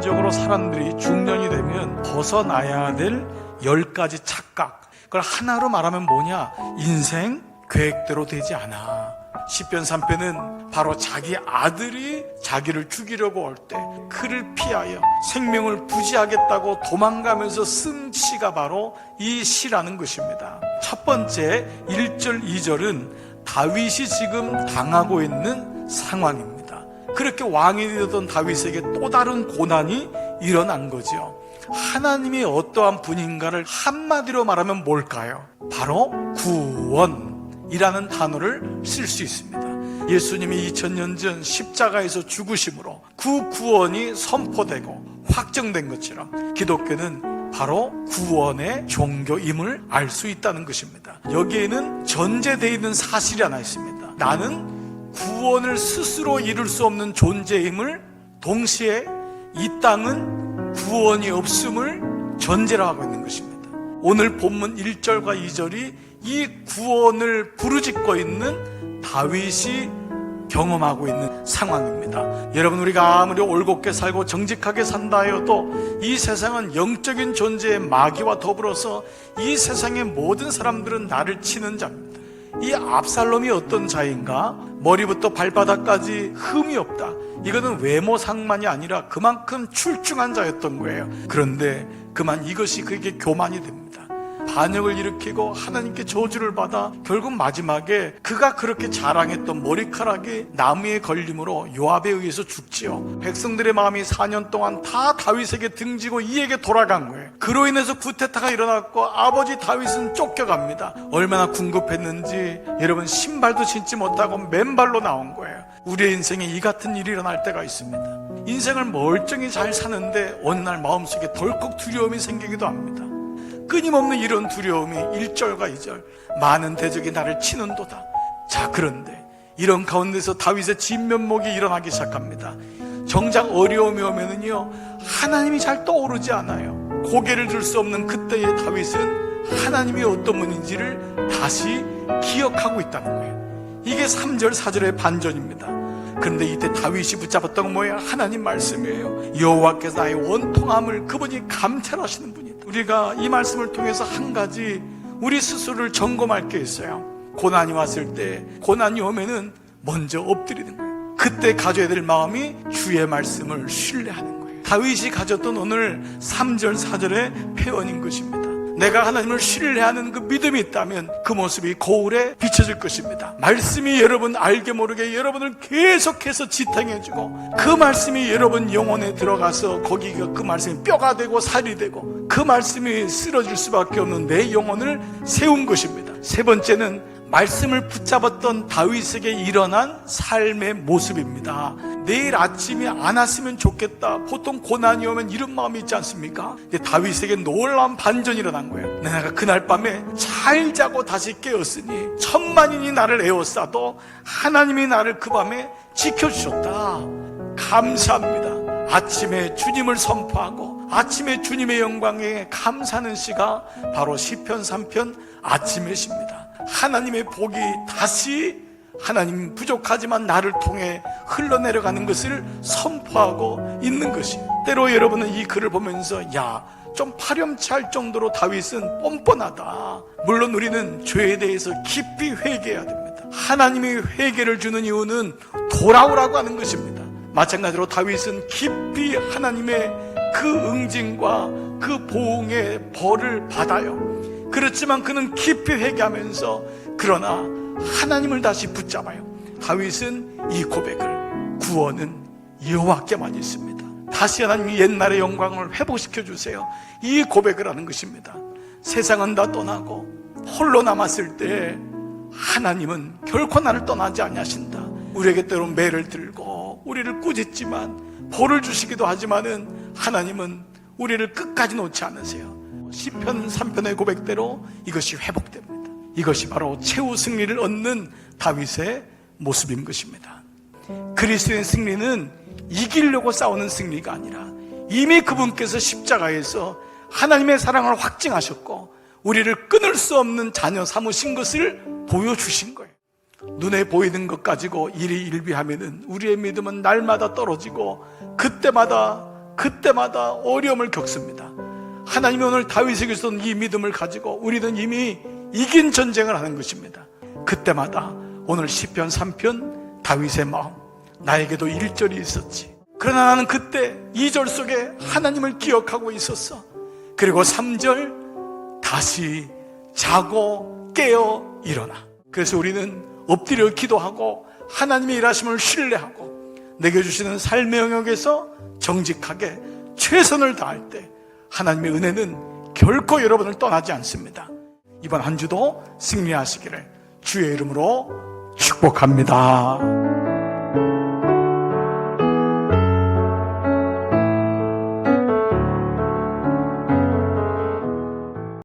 일반적으로 사람들이 중년이 되면 벗어나야 될 10가지 착각, 그걸 하나로 말하면 뭐냐? 인생 계획대로 되지 않아. 시편 3편은 바로 자기 아들이 자기를 죽이려고 할 때 그를 피하여 생명을 부지하겠다고 도망가면서 쓴 시가 바로 이 시라는 것입니다. 첫 번째 1절 2절은 다윗이 지금 당하고 있는 상황입니다. 그렇게 왕이 되었던 다윗에게 또 다른 고난이 일어난 거죠. 하나님이 어떠한 분인가를 한마디로 말하면 뭘까요? 바로 구원이라는 단어를 쓸 수 있습니다. 예수님이 2000년 전 십자가에서 죽으심으로 그 구원이 선포되고 확정된 것처럼 기독교는 바로 구원의 종교임을 알 수 있다는 것입니다. 여기에는 전제되어 있는 사실이 하나 있습니다. 나는 구원을 스스로 이룰 수 없는 존재임을, 동시에 이 땅은 구원이 없음을 전제로 하고 있는 것입니다. 오늘 본문 1절과 2절이 이 구원을 부르짖고 있는 다윗이 경험하고 있는 상황입니다. 여러분, 우리가 아무리 올곧게 살고 정직하게 산다 해도 이 세상은 영적인 존재의 마귀와 더불어서 이 세상의 모든 사람들은 나를 치는 자입니다. 이 압살롬이 어떤 자인가? 머리부터 발바닥까지 흠이 없다. 이거는 외모상만이 아니라 그만큼 출중한 자였던 거예요. 그런데 그만 이것이 그에게 교만이 됩니다. 반역을 일으키고 하나님께 저주를 받아 결국 마지막에 그가 그렇게 자랑했던 머리카락이 나무에 걸림으로 요압에 의해서 죽지요. 백성들의 마음이 4년 동안 다 다윗에게 등지고 이에게 돌아간 거예요. 그로 인해서 쿠데타가 일어났고 아버지 다윗은 쫓겨갑니다. 얼마나 궁급했는지 여러분, 신발도 신지 못하고 맨발로 나온 거예요. 우리의 인생에 이 같은 일이 일어날 때가 있습니다. 인생을 멀쩡히 잘 사는데 어느 날 마음속에 덜컥 두려움이 생기기도 합니다. 끊임없는 이런 두려움이 1절과 2절, 많은 대적이 나를 치는도다. 자, 그런데 이런 가운데서 다윗의 진면목이 일어나기 시작합니다. 정작 어려움이 오면은요, 하나님이 잘 떠오르지 않아요. 고개를 들 수 없는 그때의 다윗은 하나님이 어떤 분인지를 다시 기억하고 있다는 거예요. 이게 3절 4절의 반전입니다. 그런데 이때 다윗이 붙잡았던 건 뭐예요? 하나님 말씀이에요. 여호와께서 나의 원통함을 그분이 감찰하시는 분이다. 우리가 이 말씀을 통해서 한 가지 우리 스스로를 점검할 게 있어요. 고난이 왔을 때, 고난이 오면은 먼저 엎드리는 거예요. 그때 가져야 될 마음이 주의 말씀을 신뢰하는 거예요. 다윗이 가졌던 오늘 3절 4절의 표현인 것입니다. 내가 하나님을 신뢰하는 그 믿음이 있다면 그 모습이 거울에 비춰질 것입니다. 말씀이 여러분 알게 모르게 여러분을 계속해서 지탱해주고, 그 말씀이 여러분 영혼에 들어가서 거기가 그 말씀이 뼈가 되고 살이 되고 그 말씀이 쓰러질 수밖에 없는 내 영혼을 세운 것입니다. 세 번째는 말씀을 붙잡았던 다윗에게 일어난 삶의 모습입니다. 내일 아침이 안 왔으면 좋겠다. 보통 고난이 오면 이런 마음이 있지 않습니까? 근데 다윗에게 놀라운 반전이 일어난 거예요. 내가 그날 밤에 잘 자고 다시 깨었으니 천만인이 나를 에워싸도 하나님이 나를 그 밤에 지켜주셨다. 감사합니다. 아침에 주님을 선포하고 아침에 주님의 영광에 감사하는 시가 바로 시편 3편 아침의 시입니다. 하나님의 복이 다시 하나님 부족하지만 나를 통해 흘러내려가는 것을 선포하고 있는 것이에요. 때로 여러분은 이 글을 보면서 좀 파렴치할 정도로 다윗은 뻔뻔하다. 물론 우리는 죄에 대해서 깊이 회개해야 됩니다. 하나님이 회개를 주는 이유는 돌아오라고 하는 것입니다. 마찬가지로 다윗은 깊이 하나님의 그 응징과 그 보응의 벌을 받아요. 그렇지만 그는 깊이 회개하면서 그러나 하나님을 다시 붙잡아요. 다윗은 이 고백을, 구원은 여호와께만 있습니다. 다시 하나님이 옛날의 영광을 회복시켜 주세요. 이 고백을 하는 것입니다. 세상은 다 떠나고 홀로 남았을 때 하나님은 결코 나를 떠나지 아니하신다. 우리에게 때론 매를 들고 우리를 꾸짖지만 벌을 주시기도 하지만은 하나님은 우리를 끝까지 놓지 않으세요. 시편 3편의 고백대로 이것이 회복됩니다. 이것이 바로 최후 승리를 얻는 다윗의 모습인 것입니다. 그리스도의 승리는 이기려고 싸우는 승리가 아니라 이미 그분께서 십자가에서 하나님의 사랑을 확증하셨고 우리를 끊을 수 없는 자녀 삼으신 것을 보여주신 거예요. 눈에 보이는 것 가지고 일희일비하면은 우리의 믿음은 날마다 떨어지고 그때마다 그때마다 어려움을 겪습니다. 하나님이 오늘 다윗에게 주던 이 믿음을 가지고 우리는 이미 이긴 전쟁을 하는 것입니다. 그때마다 오늘 시편 3편 다윗의 마음, 나에게도 1절이 있었지. 그러나 나는 그때 2절 속에 하나님을 기억하고 있었어. 그리고 3절 다시 자고 깨어 일어나. 그래서 우리는 엎드려 기도하고 하나님의 일하심을 신뢰하고 내게 주시는 삶의 영역에서 정직하게 최선을 다할 때 하나님의 은혜는 결코 여러분을 떠나지 않습니다. 이번 한 주도 승리하시기를 주의 이름으로 축복합니다.